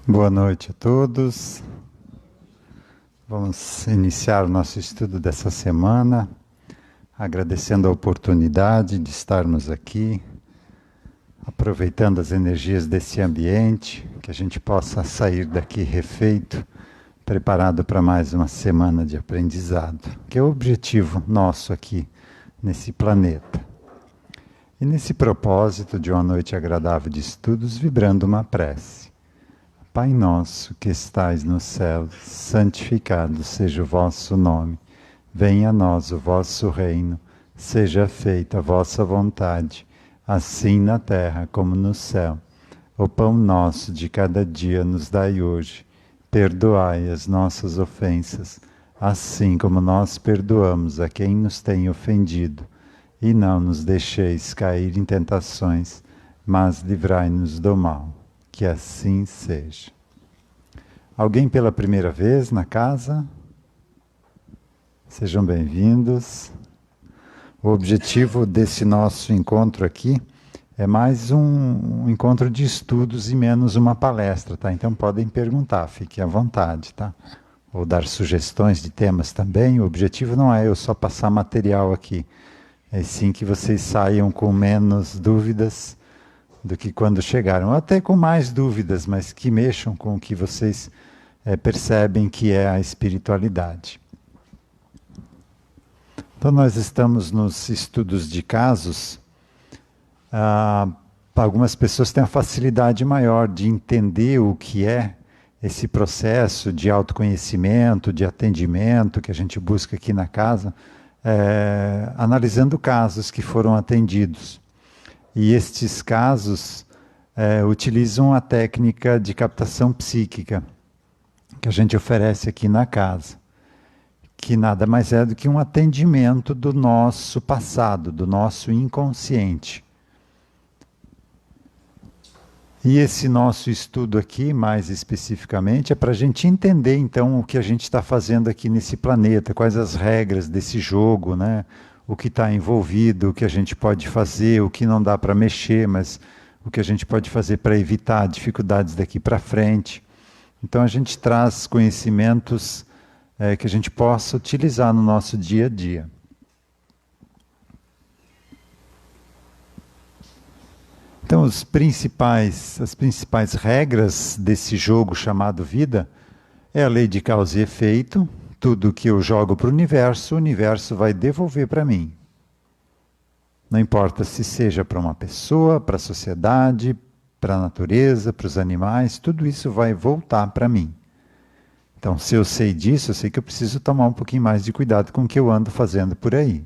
Boa noite a todos. Vamos iniciar o nosso estudo dessa semana, agradecendo a oportunidade de estarmos aqui, aproveitando as energias desse ambiente, que a gente possa sair daqui refeito, preparado para mais uma semana de aprendizado, que é o objetivo nosso aqui nesse planeta. E nesse propósito de uma noite agradável de estudos, vibrando uma prece. Pai nosso que estais no céu, santificado seja o vosso nome. Venha a nós o vosso reino, seja feita a vossa vontade, assim na terra como no céu. O pão nosso de cada dia nos dai hoje. Perdoai as nossas ofensas, assim como nós perdoamos a quem nos tem ofendido. E não nos deixeis cair em tentações, mas livrai-nos do mal. Que assim seja. Alguém pela primeira vez na casa? Sejam bem-vindos. O objetivo desse nosso encontro aqui é mais um encontro de estudos e menos uma palestra, tá? Então podem perguntar, fiquem à vontade, tá? Ou dar sugestões de temas também. O objetivo não é eu só passar material aqui, é sim que vocês saiam com menos dúvidas do que quando chegaram, até com mais dúvidas, mas que mexam com o que vocês percebem que é a espiritualidade. Então nós estamos nos estudos de casos. Algumas pessoas têm a facilidade maior de entender o que é esse processo de autoconhecimento, de atendimento que a gente busca aqui na casa, analisando casos que foram atendidos. E estes casos utilizam a técnica de captação psíquica que a gente oferece aqui na casa, que nada mais é do que um atendimento do nosso passado, do nosso inconsciente. E esse nosso estudo aqui, mais especificamente, é para a gente entender então o que a gente está fazendo aqui nesse planeta, quais as regras desse jogo, né? O que está envolvido, o que a gente pode fazer, o que não dá para mexer, mas o que a gente pode fazer para evitar dificuldades daqui para frente. Então a gente traz conhecimentos que a gente possa utilizar no nosso dia a dia. Então as principais regras desse jogo chamado vida é a lei de causa e efeito. Tudo que eu jogo para o universo vai devolver para mim. Não importa se seja para uma pessoa, para a sociedade, para a natureza, para os animais, tudo isso vai voltar para mim. Então, se eu sei disso, eu sei que eu preciso tomar um pouquinho mais de cuidado com o que eu ando fazendo por aí.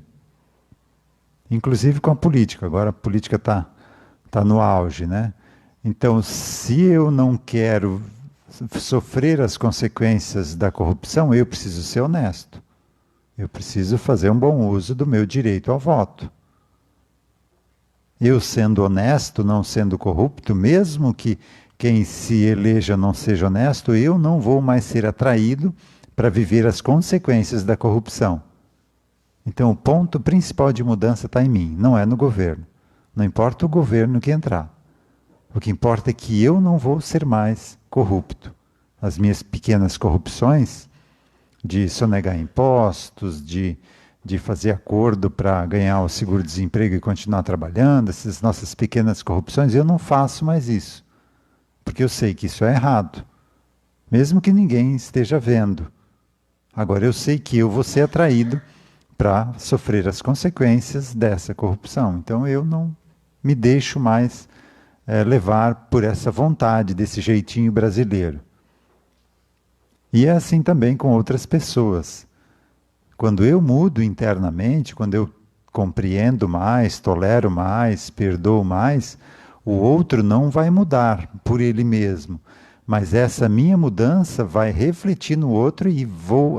Inclusive com a política. Agora a política está no auge, né? Então, se eu não quero sofrer as consequências da corrupção, eu preciso ser honesto. Eu preciso fazer um bom uso do meu direito ao voto. Eu sendo honesto, não sendo corrupto, mesmo que quem se eleja não seja honesto, eu não vou mais ser atraído para viver as consequências da corrupção. Então o ponto principal de mudança está em mim, não é no governo. Não importa o governo que entrar. O que importa é que eu não vou ser mais corrupto. As minhas pequenas corrupções, de sonegar impostos, de fazer acordo para ganhar o seguro-desemprego e continuar trabalhando, essas nossas pequenas corrupções, eu não faço mais isso. Porque eu sei que isso é errado. Mesmo que ninguém esteja vendo. Agora eu sei que eu vou ser atraído para sofrer as consequências dessa corrupção. Então eu não me deixo mais levar por essa vontade, desse jeitinho brasileiro. E é assim também com outras pessoas. Quando eu mudo internamente, quando eu compreendo mais, tolero mais, perdoo mais, o outro não vai mudar por ele mesmo. Mas essa minha mudança vai refletir no outro e vou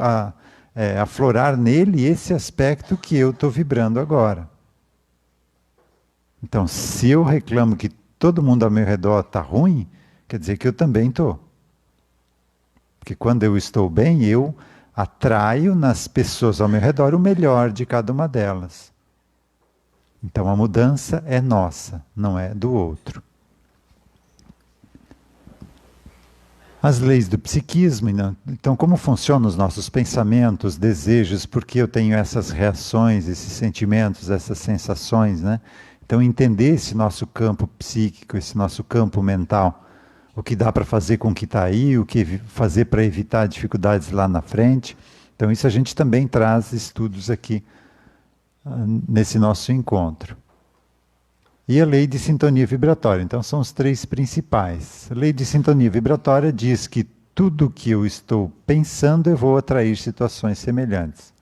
aflorar nele esse aspecto que eu estou vibrando agora. Então, se eu reclamo que todo mundo ao meu redor está ruim, quer dizer que eu também estou. Porque quando eu estou bem, eu atraio nas pessoas ao meu redor o melhor de cada uma delas. Então a mudança é nossa, não é do outro. As leis do psiquismo, né? Então, como funcionam os nossos pensamentos, desejos, por que eu tenho essas reações, esses sentimentos, essas sensações, né? Então, entender esse nosso campo psíquico, esse nosso campo mental, o que dá para fazer com o que está aí, o que fazer para evitar dificuldades lá na frente. Então, isso a gente também traz estudos aqui nesse nosso encontro. E a lei de sintonia vibratória. Então, são os três principais. A lei de sintonia vibratória diz que tudo que eu estou pensando, eu vou atrair situações semelhantes.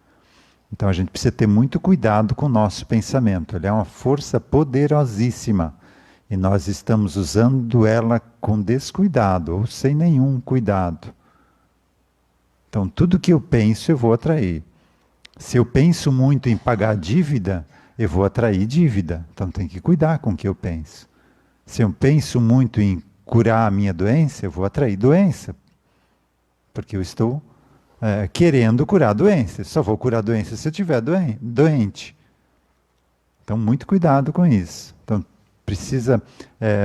Então, a gente precisa ter muito cuidado com o nosso pensamento. Ele é uma força poderosíssima. E nós estamos usando ela com descuidado, ou sem nenhum cuidado. Então, tudo que eu penso, eu vou atrair. Se eu penso muito em pagar dívida, eu vou atrair dívida. Então tem que cuidar com o que eu penso. Se eu penso muito em curar a minha doença, eu vou atrair doença. Porque eu estou querendo curar a doença. Só vou curar a doença se eu estiver doente. Então muito cuidado com isso. Então precisa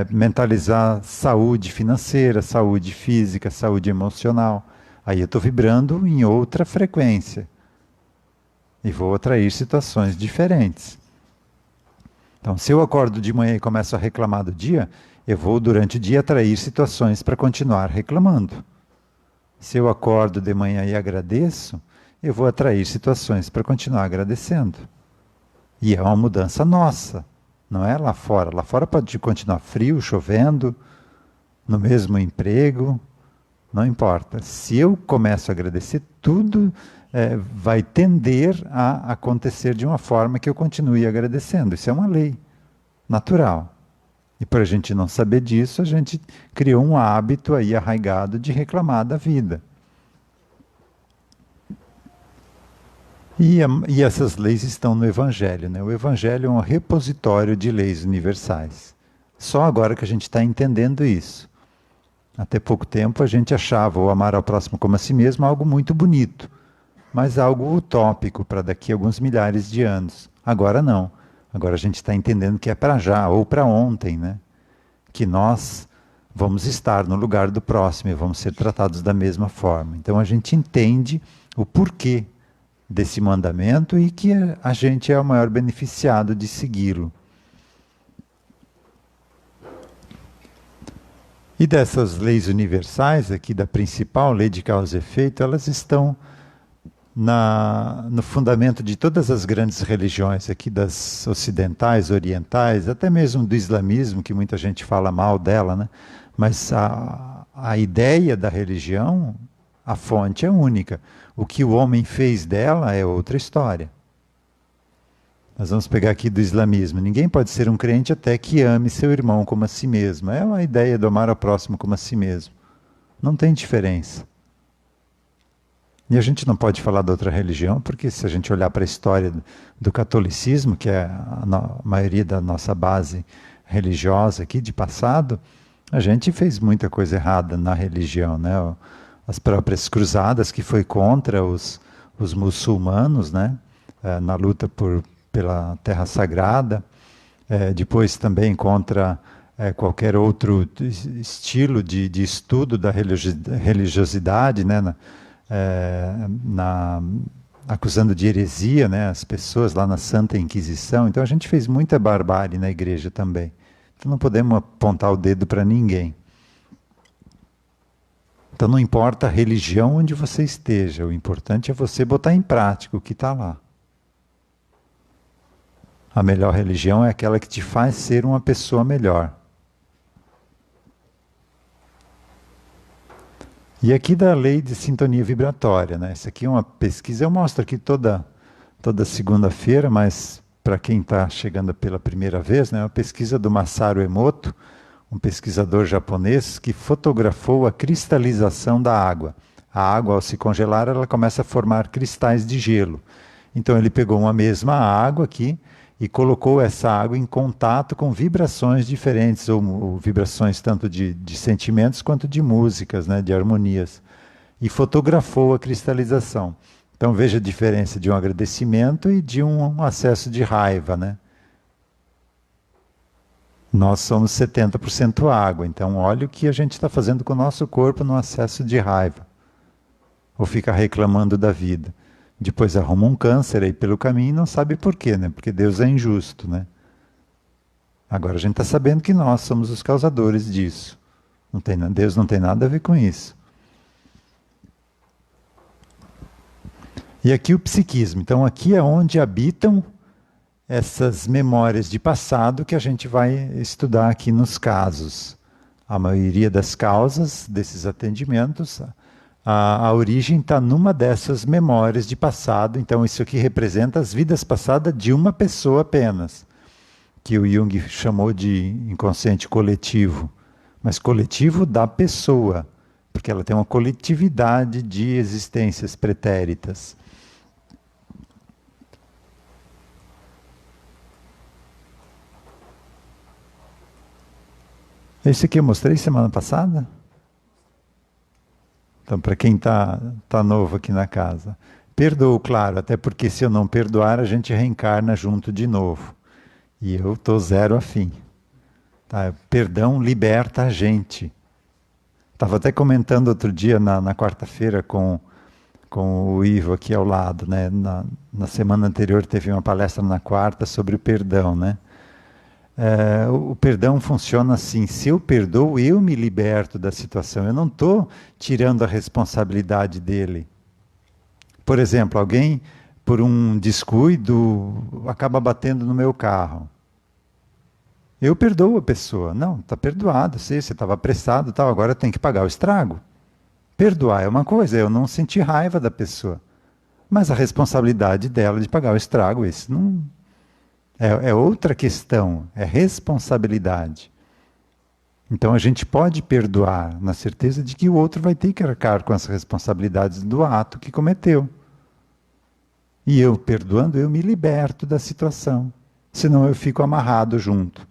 mentalizar saúde financeira, saúde física, saúde emocional. Aí eu estou vibrando em outra frequência. E vou atrair situações diferentes. Então, se eu acordo de manhã e começo a reclamar do dia, eu vou durante o dia atrair situações para continuar reclamando. Se eu acordo de manhã e agradeço, eu vou atrair situações para continuar agradecendo. E é uma mudança nossa, não é lá fora. Lá fora pode continuar frio, chovendo, no mesmo emprego, não importa. Se eu começo a agradecer, tudo vai tender a acontecer de uma forma que eu continue agradecendo. Isso é uma lei natural. E para a gente não saber disso, a gente criou um hábito aí arraigado de reclamar da vida. E essas leis estão no Evangelho, né? O Evangelho é um repositório de leis universais. Só agora que a gente está entendendo isso. Até pouco tempo a gente achava o amar ao próximo como a si mesmo algo muito bonito, mas algo utópico para daqui a alguns milhares de anos. Agora não. Agora a gente está entendendo que é para já ou para ontem, né? Que nós vamos estar no lugar do próximo e vamos ser tratados da mesma forma. Então a gente entende o porquê desse mandamento e que a gente é o maior beneficiado de segui-lo. E dessas leis universais, aqui da principal lei de causa e efeito, elas estão no fundamento de todas as grandes religiões, aqui das ocidentais, orientais, até mesmo do islamismo, que muita gente fala mal dela, né? Mas a ideia da religião, a fonte é única. O que o homem fez dela é outra história. Nós vamos pegar aqui do islamismo. Ninguém pode ser um crente até que ame seu irmão como a si mesmo. É uma ideia do amar ao próximo como a si mesmo. Não tem diferença. E a gente não pode falar de outra religião, porque se a gente olhar para a história do catolicismo, que é a maioria da nossa base religiosa aqui de passado, a gente fez muita coisa errada na religião, né? As próprias cruzadas, que foi contra os muçulmanos, né? Na luta pela Terra Sagrada, depois também contra qualquer outro estilo de estudo da religiosidade, né? Acusando de heresia, né, as pessoas lá na Santa Inquisição. Então a gente fez muita barbárie na igreja também. Então não podemos apontar o dedo para ninguém. Então não importa a religião onde você esteja, o importante é você botar em prática o que está lá. A melhor religião é aquela que te faz ser uma pessoa melhor. E aqui da lei de sintonia vibratória, né? Essa aqui é uma pesquisa, eu mostro aqui toda segunda-feira, mas para quem está chegando pela primeira vez, né? É uma pesquisa do Masaru Emoto, um pesquisador japonês que fotografou a cristalização da água. A água, ao se congelar, ela começa a formar cristais de gelo. Então ele pegou uma mesma água aqui e colocou essa água em contato com vibrações diferentes, ou vibrações tanto de sentimentos quanto de músicas, né, de harmonias, e fotografou a cristalização. Então veja a diferença de um agradecimento e de um acesso de raiva, né? Nós somos 70% água, então olha o que a gente está fazendo com o nosso corpo no acesso de raiva. Ou fica reclamando da vida. Depois arruma um câncer aí pelo caminho e não sabe por quê, né? Porque Deus é injusto, né? Agora a gente está sabendo que nós somos os causadores disso. Deus não tem nada a ver com isso. E aqui o psiquismo. Então aqui é onde habitam essas memórias de passado que a gente vai estudar aqui nos casos. A maioria das causas desses atendimentos, a origem está numa dessas memórias de passado. Então isso aqui representa as vidas passadas de uma pessoa apenas, que o Jung chamou de inconsciente coletivo. Mas coletivo da pessoa, porque ela tem uma coletividade de existências pretéritas. Esse aqui eu mostrei semana passada? Então, para quem tá novo aqui na casa. Perdoo, claro, até porque se eu não perdoar, a gente reencarna junto de novo. E eu estou zero afim. Tá? Perdão liberta a gente. Estava até comentando outro dia, na quarta-feira, com o Ivo aqui ao lado. Né? Na semana anterior teve uma palestra na quarta sobre o perdão, né? O perdão funciona assim: se eu perdoo, eu me liberto da situação. Eu não estou tirando a responsabilidade dele. Por exemplo, alguém, por um descuido, acaba batendo no meu carro. Eu perdoo a pessoa. Não, está perdoado. Você estava apressado, tal, agora tem que pagar o estrago. Perdoar é uma coisa, eu não senti raiva da pessoa. Mas a responsabilidade dela de pagar o estrago, isso não... É outra questão, é responsabilidade. Então a gente pode perdoar na certeza de que o outro vai ter que arcar com as responsabilidades do ato que cometeu. E eu, perdoando, eu me liberto da situação. Senão eu fico amarrado junto.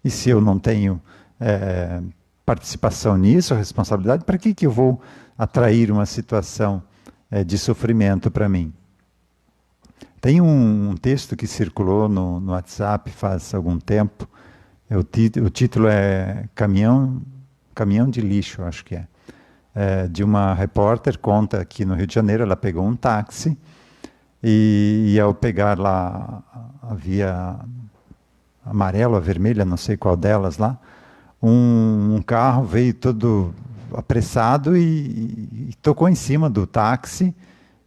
E se eu não tenho participação nisso, responsabilidade, para que eu vou atrair uma situação de sofrimento para mim? Tem um texto que circulou no WhatsApp faz algum tempo. O título é Caminhão de Lixo, acho que é. De uma repórter, conta que no Rio de Janeiro ela pegou um táxi e ao pegar lá a via amarela ou vermelha, não sei qual delas lá, um carro veio todo apressado e tocou em cima do táxi.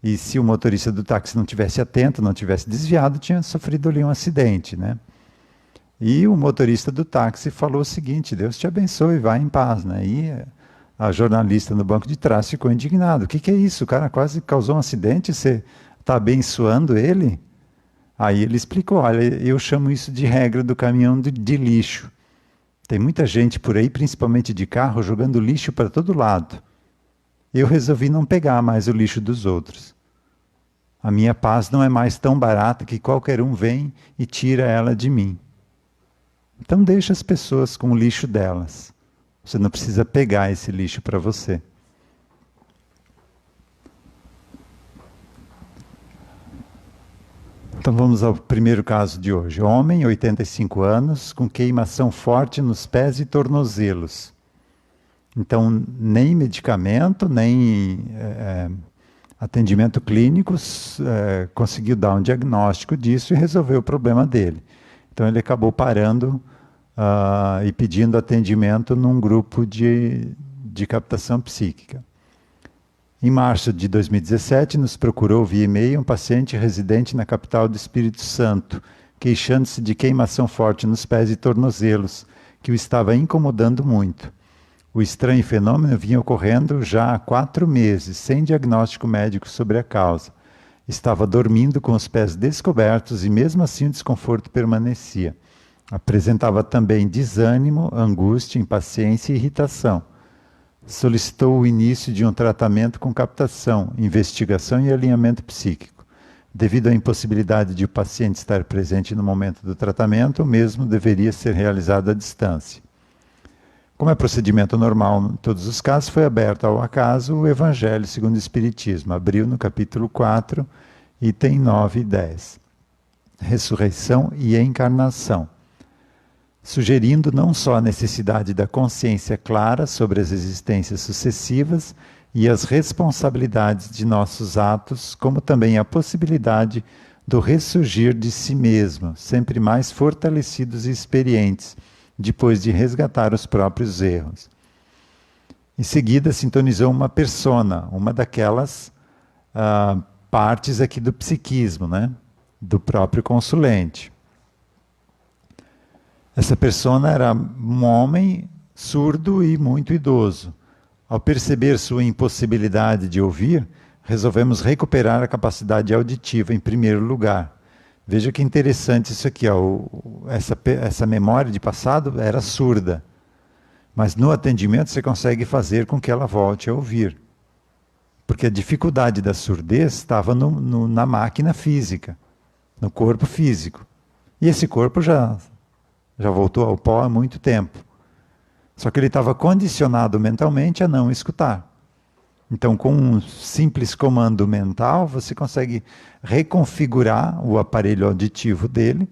E se o motorista do táxi não tivesse atento, não tivesse desviado, tinha sofrido ali um acidente, né? E o motorista do táxi falou o seguinte: Deus te abençoe, vá em paz, né? E a jornalista no banco de trás ficou indignada. O que é isso? O cara quase causou um acidente, você está abençoando ele? Aí ele explicou: olha, eu chamo isso de regra do caminhão de lixo. Tem muita gente por aí, principalmente de carro, jogando lixo para todo lado. Eu resolvi não pegar mais o lixo dos outros. A minha paz não é mais tão barata que qualquer um vem e tira ela de mim. Então deixa as pessoas com o lixo delas. Você não precisa pegar esse lixo para você. Então vamos ao primeiro caso de hoje. Homem, 85 anos, com queimação forte nos pés e tornozelos. Então, nem medicamento, nem atendimento clínico conseguiu dar um diagnóstico disso e resolver o problema dele. Então, ele acabou parando e pedindo atendimento num grupo de captação psíquica. Em março de 2017, nos procurou via e-mail um paciente residente na capital do Espírito Santo, queixando-se de queimação forte nos pés e tornozelos, que o estava incomodando muito. O estranho fenômeno vinha ocorrendo já há 4 meses, sem diagnóstico médico sobre a causa. Estava dormindo com os pés descobertos e mesmo assim o desconforto permanecia. Apresentava também desânimo, angústia, impaciência e irritação. Solicitou o início de um tratamento com captação, investigação e alinhamento psíquico. Devido à impossibilidade de o paciente estar presente no momento do tratamento, o mesmo deveria ser realizado à distância. Como é procedimento normal em todos os casos, foi aberto ao acaso o Evangelho segundo o Espiritismo. Abriu no capítulo 4, item 9 e 10. Ressurreição e encarnação. sugerindo não só a necessidade da consciência clara sobre as existências sucessivas e as responsabilidades de nossos atos, como também a possibilidade do ressurgir de si mesmo, sempre mais fortalecidos e experientes, depois de resgatar os próprios erros. Em seguida, sintonizou uma persona, uma daquelas partes aqui do psiquismo, né? Do próprio consulente. Essa persona era um homem surdo e muito idoso. Ao perceber sua impossibilidade de ouvir, resolvemos recuperar a capacidade auditiva em primeiro lugar. Veja que interessante isso aqui, ó. Essa memória de passado era surda, mas no atendimento você consegue fazer com que ela volte a ouvir. Porque a dificuldade da surdez estava na máquina física, no corpo físico. E esse corpo já voltou ao pó há muito tempo. Só que ele estava condicionado mentalmente a não escutar. Então, com um simples comando mental, você consegue reconfigurar o aparelho auditivo dele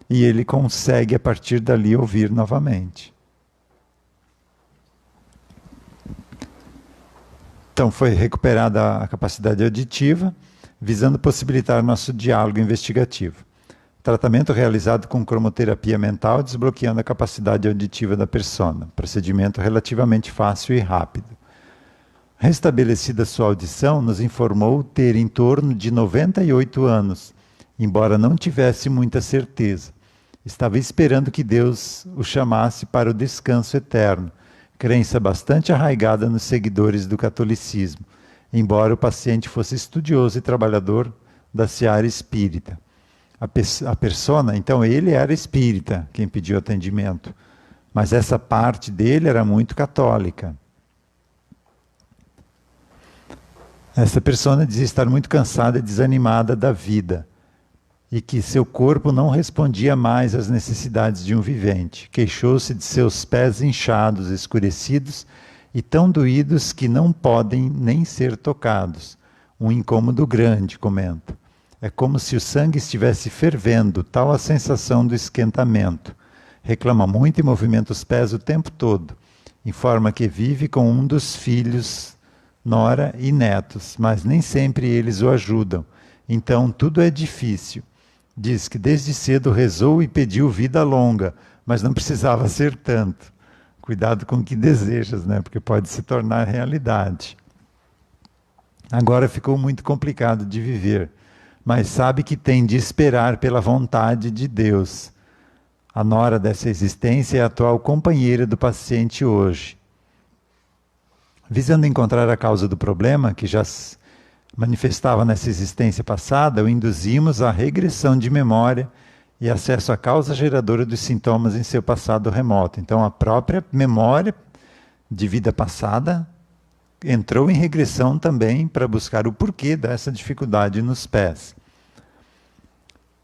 e ele consegue, a partir dali, ouvir novamente. Então, foi recuperada a capacidade auditiva, visando possibilitar nosso diálogo investigativo. Tratamento realizado com cromoterapia mental, desbloqueando a capacidade auditiva da persona. Procedimento relativamente fácil e rápido. Restabelecida sua audição, nos informou ter em torno de 98 anos, embora não tivesse muita certeza. Estava esperando que Deus o chamasse para o descanso eterno, crença bastante arraigada nos seguidores do catolicismo, embora o paciente fosse estudioso e trabalhador da seara espírita. A persona, então ele era espírita, quem pediu atendimento, mas essa parte dele era muito católica. Essa persona dizia estar muito cansada e desanimada da vida e que seu corpo não respondia mais às necessidades de um vivente. Queixou-se de seus pés inchados, escurecidos e tão doídos que não podem nem ser tocados. Um incômodo grande, comenta. É como se o sangue estivesse fervendo, tal a sensação do esquentamento. Reclama muito e movimenta os pés o tempo todo. Informa que vive com um dos filhos, nora e netos, mas nem sempre eles o ajudam. Então tudo é difícil. Diz que desde cedo rezou e pediu vida longa, mas não precisava ser tanto. Cuidado com o que desejas, né? Porque pode se tornar realidade. Agora ficou muito complicado de viver, mas sabe que tem de esperar pela vontade de Deus. A nora dessa existência é a atual companheira do paciente hoje. Visando encontrar a causa do problema, que já se manifestava nessa existência passada, o induzimos à regressão de memória e acesso à causa geradora dos sintomas em seu passado remoto. Então, a própria memória de vida passada entrou em regressão também para buscar o porquê dessa dificuldade nos pés.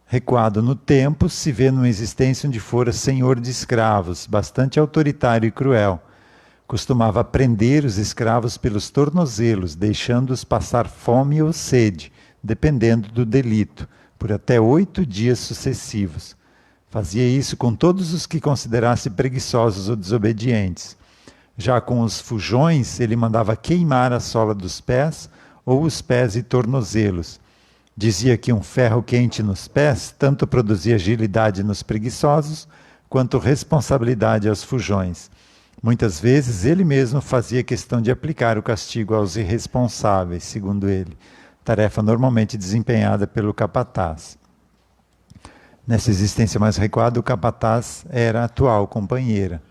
Recuado no tempo, se vê numa existência onde fora senhor de escravos, bastante autoritário e cruel. Costumava prender os escravos pelos tornozelos, deixando-os passar fome ou sede, dependendo do delito, por até 8 dias sucessivos. Fazia isso com todos os que considerasse preguiçosos ou desobedientes. Já com os fujões, ele mandava queimar a sola dos pés ou os pés e tornozelos. Dizia que um ferro quente nos pés tanto produzia agilidade nos preguiçosos, quanto responsabilidade aos fujões. Muitas vezes ele mesmo fazia questão de aplicar o castigo aos irresponsáveis, segundo ele, tarefa normalmente desempenhada pelo capataz. Nessa existência mais recuada, o capataz era a atual companheira.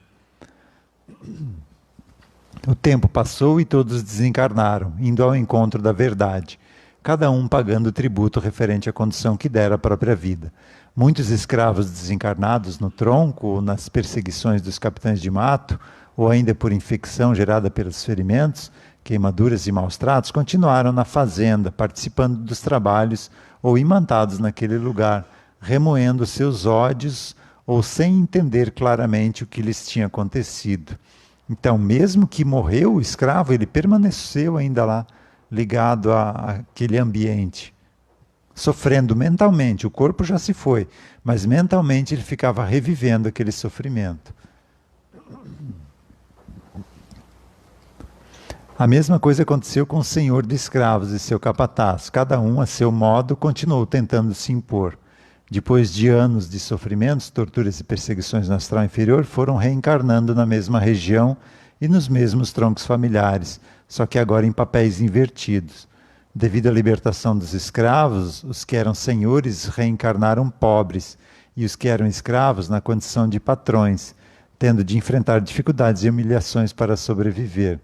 O tempo passou e todos desencarnaram, indo ao encontro da verdade, cada um pagando o tributo referente à condição que dera à própria vida. Muitos escravos desencarnados no tronco ou nas perseguições dos capitães de mato, ou ainda por infecção gerada pelos ferimentos, queimaduras e maus tratos, continuaram na fazenda, participando dos trabalhos ou imantados naquele lugar, remoendo seus ódios ou sem entender claramente o que lhes tinha acontecido. Então, mesmo que morreu o escravo, ele permaneceu ainda lá, ligado àquele ambiente, sofrendo mentalmente. O corpo já se foi, mas mentalmente ele ficava revivendo aquele sofrimento. A mesma coisa aconteceu com o senhor de escravos e seu capataz. Cada um, a seu modo, continuou tentando se impor. Depois de anos de sofrimentos, torturas e perseguições no astral inferior, foram reencarnando na mesma região e nos mesmos troncos familiares, só que agora em papéis invertidos. Devido à libertação dos escravos, os que eram senhores reencarnaram pobres e os que eram escravos na condição de patrões, tendo de enfrentar dificuldades e humilhações para sobreviver.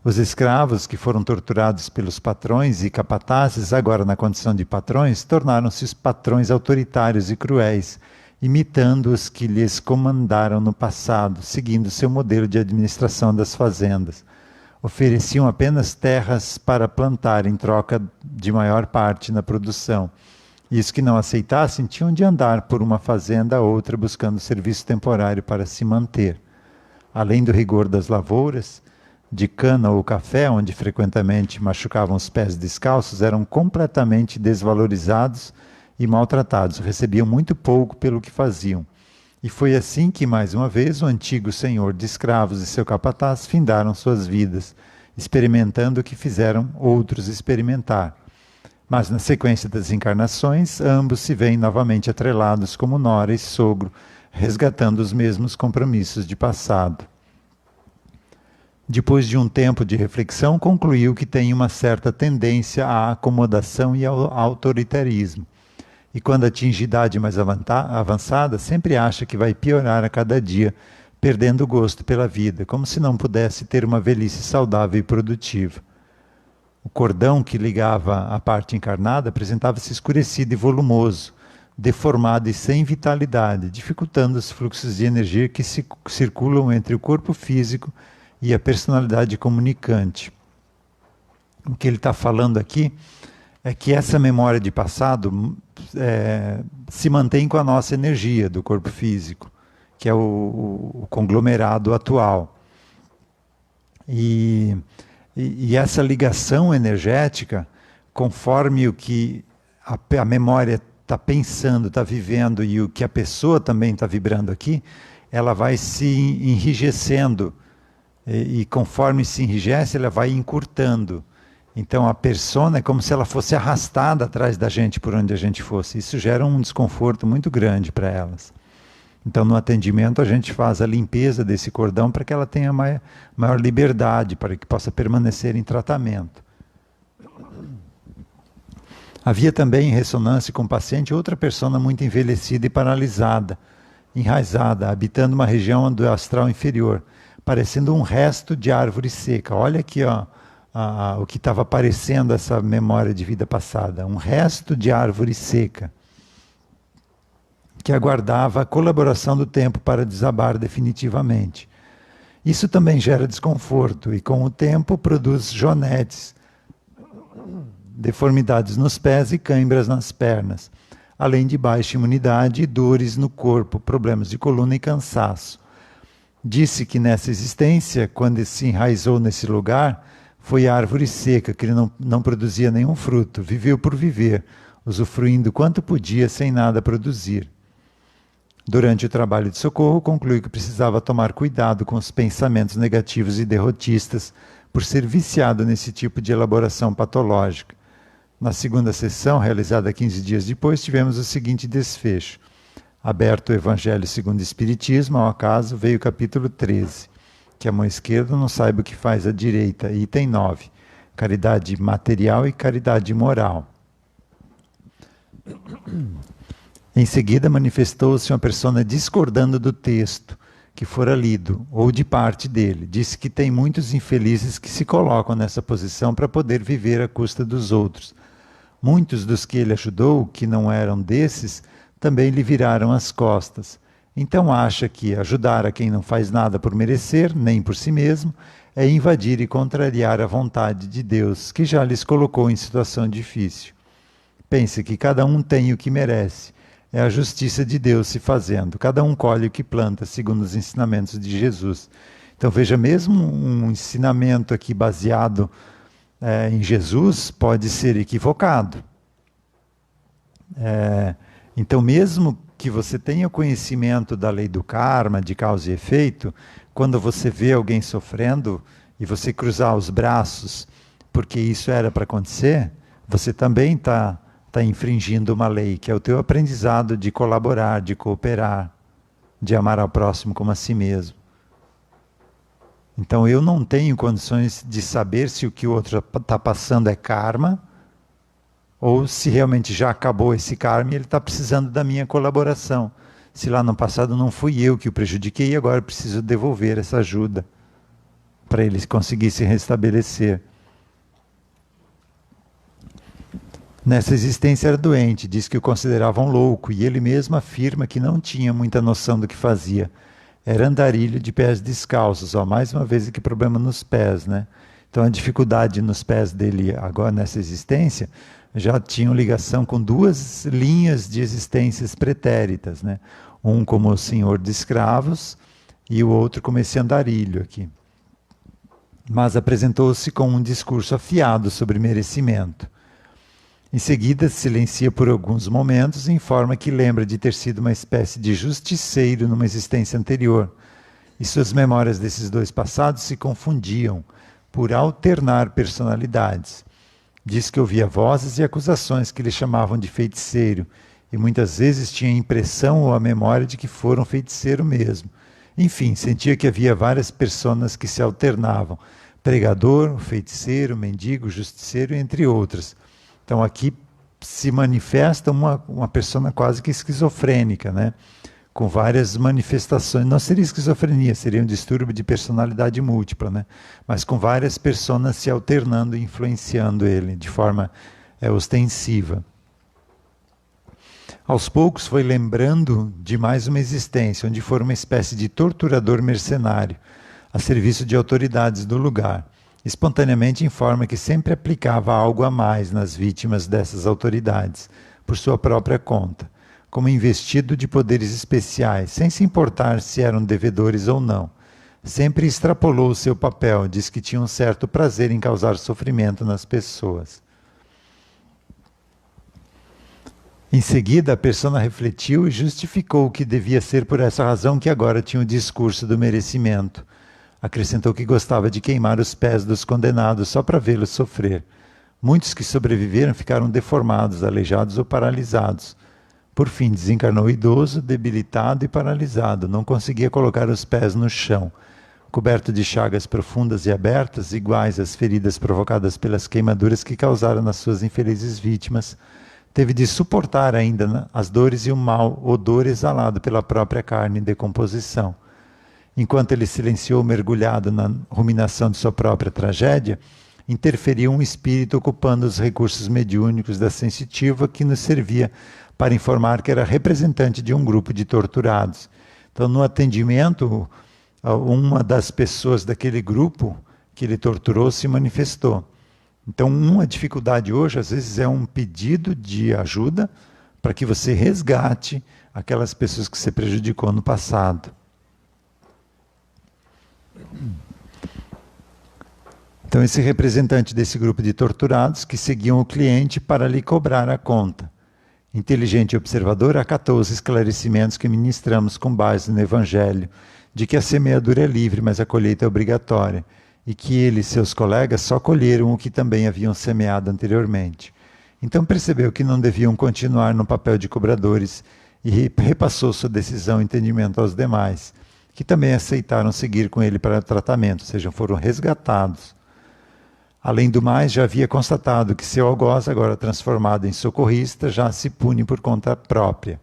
Os escravos que foram torturados pelos patrões e capatazes, agora na condição de patrões, tornaram-se os patrões autoritários e cruéis, imitando os que lhes comandaram no passado, seguindo seu modelo de administração das fazendas. Ofereciam apenas terras para plantar em troca de maior parte na produção. E os que não aceitassem tinham de andar por uma fazenda a outra buscando serviço temporário para se manter. Além do rigor das lavouras, de cana ou café, onde frequentemente machucavam os pés descalços, eram completamente desvalorizados e maltratados, recebiam muito pouco pelo que faziam. E foi assim que, mais uma vez, o antigo senhor de escravos e seu capataz findaram suas vidas, experimentando o que fizeram outros experimentar. Mas, na sequência das encarnações, ambos se veem novamente atrelados como nora e sogro, resgatando os mesmos compromissos de passado. Depois de um tempo de reflexão, concluiu que tem uma certa tendência à acomodação e ao autoritarismo. E quando atinge idade mais avançada, sempre acha que vai piorar a cada dia, perdendo o gosto pela vida, como se não pudesse ter uma velhice saudável e produtiva. O cordão que ligava a parte encarnada apresentava-se escurecido e volumoso, deformado e sem vitalidade, dificultando os fluxos de energia que circulam entre o corpo físico e a personalidade comunicante. O que ele está falando aqui é que essa memória de passado se mantém com a nossa energia do corpo físico, que é o conglomerado atual. E essa ligação energética, conforme o que a memória está pensando, está vivendo e o que a pessoa também está vibrando aqui, ela vai se enrijecendo. E conforme se enrijece, ela vai encurtando. Então a persona é como se ela fosse arrastada atrás da gente por onde a gente fosse. Isso gera um desconforto muito grande para elas. Então no atendimento a gente faz a limpeza desse cordão para que ela tenha maior liberdade, para que possa permanecer em tratamento. Havia também em ressonância com o paciente outra persona muito envelhecida e paralisada, enraizada, habitando uma região do astral inferior, parecendo um resto de árvore seca. Olha aqui, ó, o que estava aparecendo essa memória de vida passada. Um resto de árvore seca, que aguardava a colaboração do tempo para desabar definitivamente. Isso também gera desconforto e, com o tempo, produz jonetes, deformidades nos pés e cãibras nas pernas, além de baixa imunidade e dores no corpo, problemas de coluna e cansaço. Disse que nessa existência, quando se enraizou nesse lugar, foi árvore seca, que não produzia nenhum fruto, viveu por viver, usufruindo quanto podia sem nada produzir. Durante o trabalho de socorro, concluiu que precisava tomar cuidado com os pensamentos negativos e derrotistas, por ser viciado nesse tipo de elaboração patológica. Na segunda sessão, realizada 15 dias depois, tivemos o seguinte desfecho. Aberto o Evangelho segundo o Espiritismo, ao acaso, veio o capítulo 13, que a mão esquerda não saiba o que faz a direita, item 9, caridade material e caridade moral. Em seguida, manifestou-se uma persona discordando do texto que fora lido, ou de parte dele. Disse que tem muitos infelizes que se colocam nessa posição para poder viver à custa dos outros. Muitos dos que ele ajudou, que não eram desses, também lhe viraram as costas. Então acha que ajudar a quem não faz nada por merecer, nem por si mesmo, é invadir e contrariar a vontade de Deus, que já lhes colocou em situação difícil. Pense que cada um tem o que merece. É a justiça de Deus se fazendo. Cada um colhe o que planta, segundo os ensinamentos de Jesus. Então veja, mesmo um ensinamento aqui baseado em Jesus pode ser equivocado. Então, mesmo que você tenha conhecimento da lei do karma, de causa e efeito, quando você vê alguém sofrendo e você cruzar os braços porque isso era para acontecer, você também está infringindo uma lei, que é o teu aprendizado de colaborar, de cooperar, de amar ao próximo como a si mesmo. Então eu não tenho condições de saber se o que o outro está passando é karma, ou se realmente já acabou esse karma e ele está precisando da minha colaboração. Se lá no passado não fui eu que o prejudiquei, e agora eu preciso devolver essa ajuda para ele conseguir se restabelecer. Nessa existência era doente, diz que o consideravam louco, e ele mesmo afirma que não tinha muita noção do que fazia. Era andarilho de pés descalços, ó, mais uma vez que problema nos pés, né? Então a dificuldade nos pés dele agora nessa existência já tinham ligação com duas linhas de existências pretéritas, né? Um como o senhor de escravos e o outro como esse andarilho aqui. Mas apresentou-se com um discurso afiado sobre merecimento. Em seguida, silencia por alguns momentos e informa que lembra de ter sido uma espécie de justiceiro numa existência anterior. E suas memórias desses dois passados se confundiam por alternar personalidades. Diz que ouvia vozes e acusações que lhe chamavam de feiticeiro, e muitas vezes tinha a impressão ou a memória de que foram feiticeiro mesmo. Enfim, sentia que havia várias personas que se alternavam, pregador, feiticeiro, mendigo, justiceiro, entre outras. Então aqui se manifesta uma persona quase que esquizofrênica, né? Com várias manifestações. Não seria esquizofrenia, seria um distúrbio de personalidade múltipla, né? Mas com várias personas se alternando e influenciando ele de forma ostensiva. Aos poucos foi lembrando de mais uma existência, onde foi uma espécie de torturador mercenário, a serviço de autoridades do lugar. Espontaneamente informa que sempre aplicava algo a mais nas vítimas dessas autoridades, por sua própria conta, como investido de poderes especiais, sem se importar se eram devedores ou não. Sempre extrapolou o seu papel, diz que tinha um certo prazer em causar sofrimento nas pessoas. Em seguida, a persona refletiu e justificou que devia ser por essa razão que agora tinha o discurso do merecimento. Acrescentou que gostava de queimar os pés dos condenados só para vê-los sofrer. Muitos que sobreviveram ficaram deformados, aleijados ou paralisados. Por fim, desencarnou idoso, debilitado e paralisado. Não conseguia colocar os pés no chão. Coberto de chagas profundas e abertas, iguais às feridas provocadas pelas queimaduras que causaram nas suas infelizes vítimas, teve de suportar ainda as dores e o mau odor exalado pela própria carne em decomposição. Enquanto ele silenciou mergulhado na ruminação de sua própria tragédia, interferiu um espírito ocupando os recursos mediúnicos da sensitiva que nos servia para informar que era representante de um grupo de torturados. Então, no atendimento, uma das pessoas daquele grupo que ele torturou se manifestou. Então, uma dificuldade hoje, às vezes, é um pedido de ajuda para que você resgate aquelas pessoas que você prejudicou no passado. Então, esse representante desse grupo de torturados que seguiam o cliente para lhe cobrar a conta. Inteligente e observador, acatou os esclarecimentos que ministramos com base no Evangelho, de que a semeadura é livre, mas a colheita é obrigatória, e que ele e seus colegas só colheram o que também haviam semeado anteriormente. Então percebeu que não deviam continuar no papel de cobradores e repassou sua decisão e entendimento aos demais, que também aceitaram seguir com ele para o tratamento, ou seja, foram resgatados. Além do mais, já havia constatado que seu algoz, agora transformado em socorrista, já se pune por conta própria.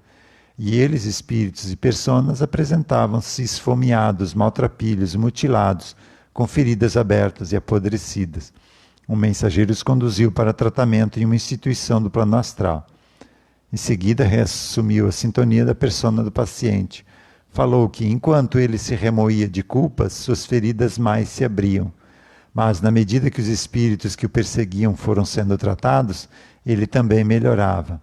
E eles, espíritos e personas, apresentavam-se esfomeados, maltrapilhos, mutilados, com feridas abertas e apodrecidas. Um mensageiro os conduziu para tratamento em uma instituição do plano astral. Em seguida, reassumiu a sintonia da persona do paciente. Falou que, enquanto ele se remoía de culpas, suas feridas mais se abriam. Mas, na medida que os espíritos que o perseguiam foram sendo tratados, ele também melhorava.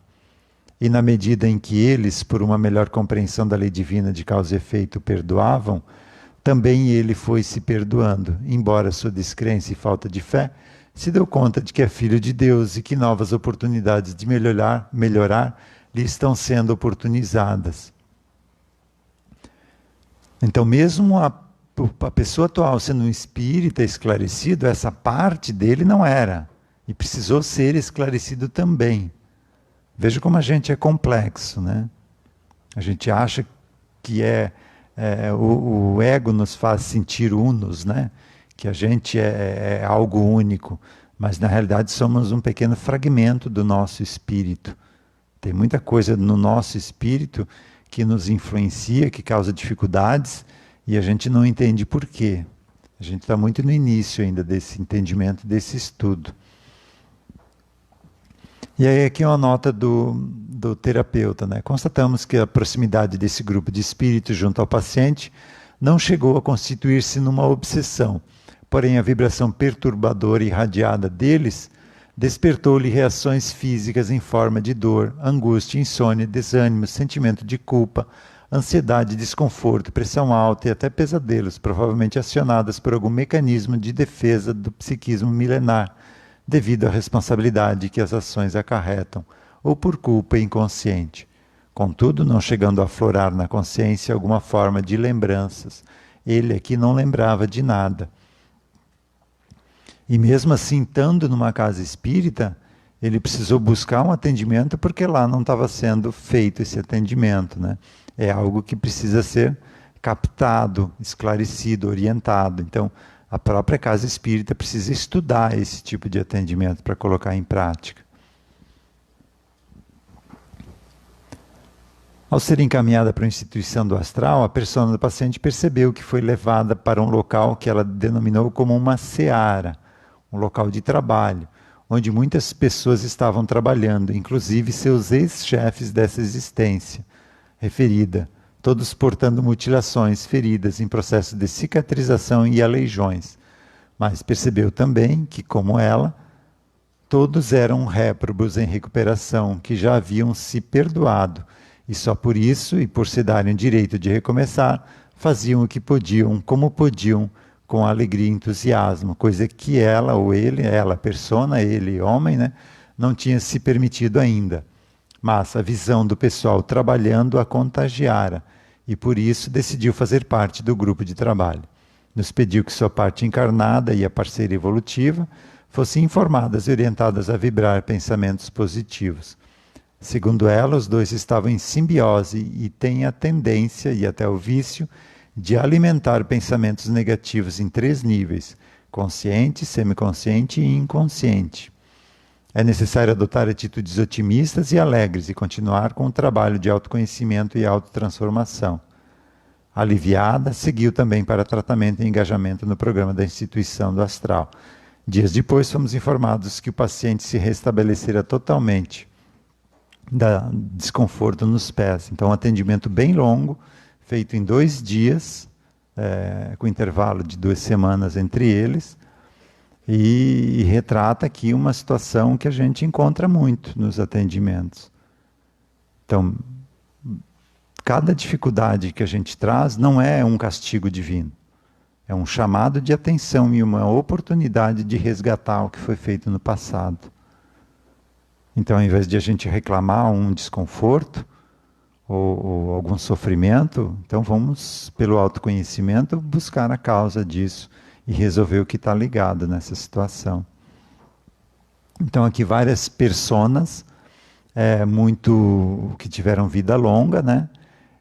E na medida em que eles, por uma melhor compreensão da lei divina de causa e efeito, perdoavam, também ele foi se perdoando, embora sua descrença e falta de fé, se deu conta de que é filho de Deus e que novas oportunidades de melhorar lhe estão sendo oportunizadas. Então, mesmo a pessoa atual sendo um espírita esclarecido, essa parte dele não era. E precisou ser esclarecido também. Veja como a gente é complexo, né? A gente acha que o ego nos faz sentir unos, né? Que a gente é algo único. Mas, na realidade, somos um pequeno fragmento do nosso espírito. Tem muita coisa no nosso espírito que nos influencia, que causa dificuldades, e a gente não entende por quê. A gente está muito no início ainda desse entendimento, desse estudo. E aí aqui uma nota do terapeuta, né? Constatamos que a proximidade desse grupo de espíritos junto ao paciente não chegou a constituir-se numa obsessão, porém a vibração perturbadora e irradiada deles despertou-lhe reações físicas em forma de dor, angústia, insônia, desânimo, sentimento de culpa, ansiedade, desconforto, pressão alta e até pesadelos, provavelmente acionadas por algum mecanismo de defesa do psiquismo milenar, devido à responsabilidade que as ações acarretam, ou por culpa inconsciente. Contudo, não chegando a aflorar na consciência alguma forma de lembranças, ele aqui não lembrava de nada. E mesmo assim, estando numa casa espírita, ele precisou buscar um atendimento porque lá não estava sendo feito esse atendimento, né? É algo que precisa ser captado, esclarecido, orientado. Então, a própria casa espírita precisa estudar esse tipo de atendimento para colocar em prática. Ao ser encaminhada para a instituição do astral, a persona do paciente percebeu que foi levada para um local que ela denominou como uma seara, um local de trabalho, onde muitas pessoas estavam trabalhando, inclusive seus ex-chefes dessa existência referida, todos portando mutilações, feridas em processo de cicatrização e aleijões. Mas percebeu também que, como ela, todos eram réprobos em recuperação, que já haviam se perdoado, e só por isso, e por se darem o direito de recomeçar, faziam o que podiam, como podiam, com alegria e entusiasmo, coisa que ela ou ele, ela, persona, ele, homem, né, não tinha se permitido ainda. Mas a visão do pessoal trabalhando a contagiara, e por isso decidiu fazer parte do grupo de trabalho. Nos pediu que sua parte encarnada e a parceira evolutiva fossem informadas e orientadas a vibrar pensamentos positivos. Segundo ela, os dois estavam em simbiose e têm a tendência, e até o vício, de alimentar pensamentos negativos em 3 níveis: consciente, semiconsciente e inconsciente. É necessário adotar atitudes otimistas e alegres e continuar com o trabalho de autoconhecimento e autotransformação. Aliviada, seguiu também para tratamento e engajamento no programa da instituição do astral. Dias depois, fomos informados que o paciente se restabelecera totalmente da desconforto nos pés. Então, um atendimento bem longo, feito em 2 dias, com intervalo de 2 semanas entre eles, e retrata aqui uma situação que a gente encontra muito nos atendimentos. Então, cada dificuldade que a gente traz não é um castigo divino, é um chamado de atenção e uma oportunidade de resgatar o que foi feito no passado. Então, ao invés de a gente reclamar um desconforto, ou algum sofrimento, então vamos, pelo autoconhecimento, buscar a causa disso e resolver o que está ligado nessa situação. Então aqui várias personas, que tiveram vida longa, né?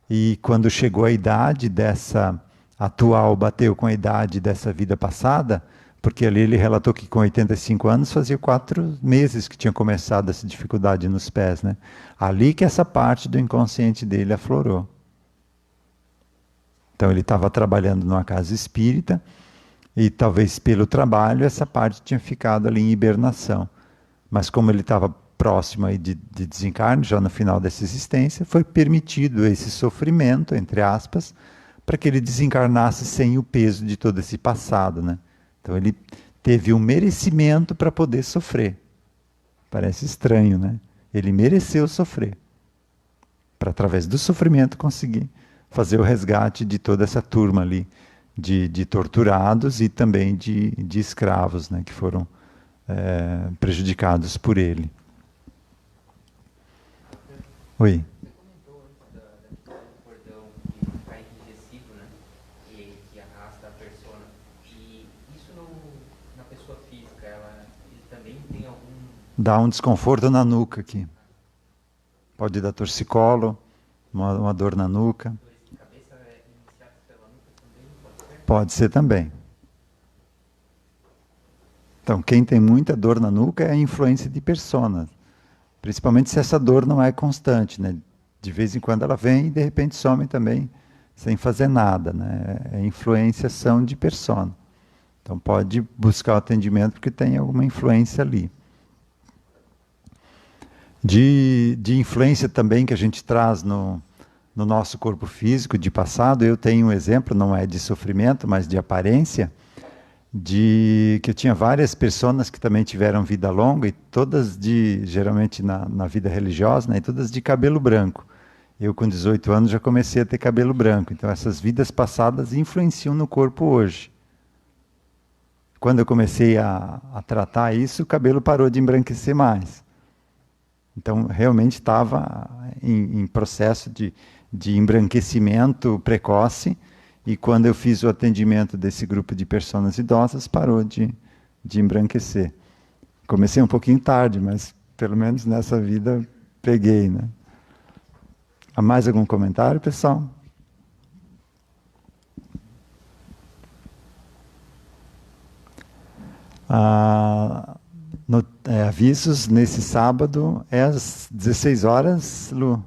E quando chegou a idade dessa atual, bateu com a idade dessa vida passada, porque ali ele relatou que com 85 anos fazia 4 meses que tinha começado essa dificuldade nos pés, né? Ali que essa parte do inconsciente dele aflorou. Então ele estava trabalhando numa casa espírita e talvez pelo trabalho essa parte tinha ficado ali em hibernação. Mas como ele estava próximo aí de desencarne, já no final dessa existência, foi permitido esse sofrimento, entre aspas, para que ele desencarnasse sem o peso de todo esse passado, né? Então ele teve um merecimento para poder sofrer. Parece estranho, né? Ele mereceu sofrer, para através do sofrimento conseguir fazer o resgate de toda essa turma ali, de torturados e também de escravos, né, que foram prejudicados por ele. Oi. Você comentou antes da questão do cordão que ficar enrijecido, né? Que arrasta a persona. E isso na pessoa física, ele também tem algum. Dá um desconforto na nuca aqui. Pode dar torcicolo, uma dor na nuca. Dores de cabeça iniciadas pela nuca também, pode ser? Pode ser também. Então, quem tem muita dor na nuca é a influência de persona. Principalmente se essa dor não é constante, né? De vez em quando ela vem e de repente some também, sem fazer nada, né? É influenciação de persona. Então pode buscar o atendimento porque tem alguma influência ali. De influência também que a gente traz no nosso corpo físico, de passado, eu tenho um exemplo, não é de sofrimento, mas de aparência, de que eu tinha várias pessoas que também tiveram vida longa e todas geralmente na vida religiosa, né, e todas de cabelo branco. Eu com 18 anos já comecei a ter cabelo branco, então essas vidas passadas influenciam no corpo hoje. Quando eu comecei a tratar isso, o cabelo parou de embranquecer mais. Então realmente estava em processo de embranquecimento precoce. E quando eu fiz o atendimento desse grupo de pessoas idosas, parou de embranquecer. Comecei um pouquinho tarde, mas pelo menos nessa vida peguei, né? Há mais algum comentário, pessoal? Avisos nesse sábado é às 16 horas, Lu?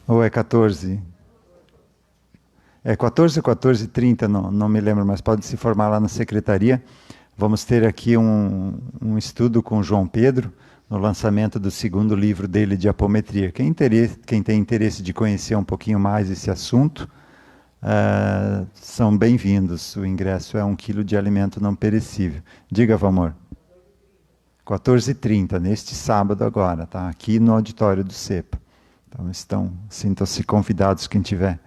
Ou é 14? É 14 ou 14h30, não me lembro, mas pode se formar lá na secretaria. Vamos ter aqui um estudo com o João Pedro, no lançamento do segundo livro dele de apometria. Quem tem interesse de conhecer um pouquinho mais esse assunto, são bem-vindos. O ingresso é 1 quilo de alimento não perecível. Diga, Valmor. 14h30, neste sábado agora, tá? Aqui no auditório do CEPA. Então, sintam-se convidados quem tiver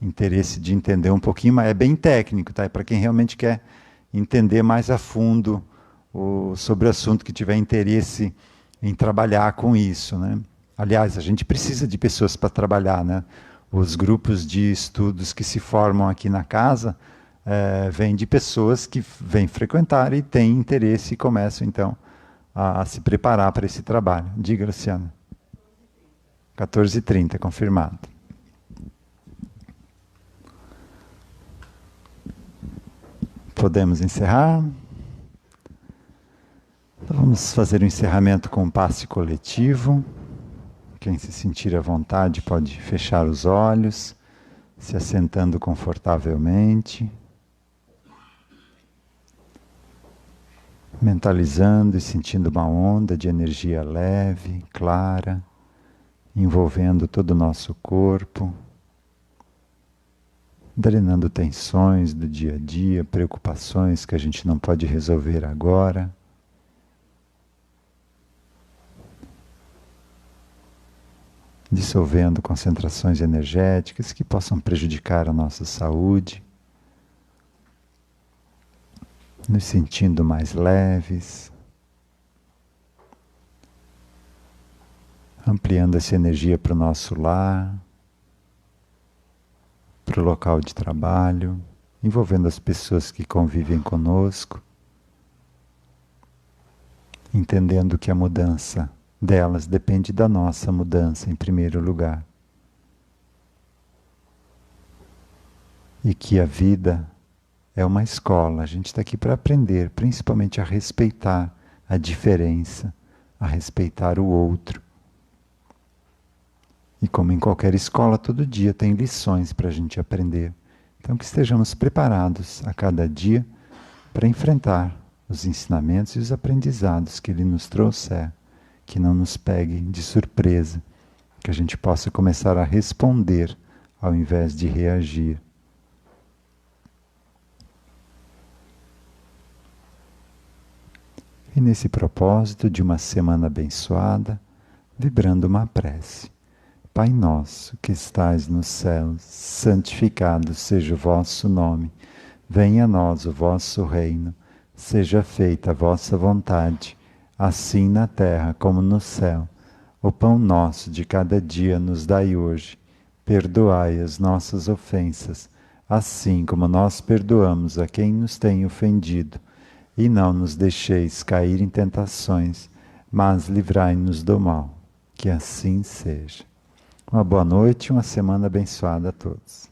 interesse de entender um pouquinho, mas é bem técnico, tá? É para quem realmente quer entender mais a fundo sobre o assunto, que tiver interesse em trabalhar com isso, né? Aliás, a gente precisa de pessoas para trabalhar, né? Os grupos de estudos que se formam aqui na casa vêm de pessoas que vêm frequentar e têm interesse e começam, então, a se preparar para esse trabalho. Diga, Luciana. 14h30, confirmado. Podemos encerrar? Então vamos fazer o encerramento com um passe coletivo. Quem se sentir à vontade pode fechar os olhos, se assentando confortavelmente, mentalizando e sentindo uma onda de energia leve, clara, envolvendo todo o nosso corpo, drenando tensões do dia a dia, preocupações que a gente não pode resolver agora. Dissolvendo concentrações energéticas que possam prejudicar a nossa saúde, nos sentindo mais leves, ampliando essa energia para o nosso lar, para o local de trabalho, envolvendo as pessoas que convivem conosco, entendendo que a mudança delas depende da nossa mudança em primeiro lugar. E que a vida é uma escola, a gente está aqui para aprender, principalmente a respeitar a diferença, a respeitar o outro. E como em qualquer escola, todo dia tem lições para a gente aprender. Então que estejamos preparados a cada dia para enfrentar os ensinamentos e os aprendizados que Ele nos trouxer. Que não nos pegue de surpresa, que a gente possa começar a responder ao invés de reagir. E nesse propósito de uma semana abençoada, vibrando uma prece. Pai nosso que estais nos céus, santificado seja o vosso nome. Venha a nós o vosso reino. Seja feita a vossa vontade, assim na terra como no céu. O pão nosso de cada dia nos dai hoje. Perdoai as nossas ofensas, assim como nós perdoamos a quem nos tem ofendido. E não nos deixeis cair em tentações, mas livrai-nos do mal. Que assim seja. Uma boa noite e uma semana abençoada a todos.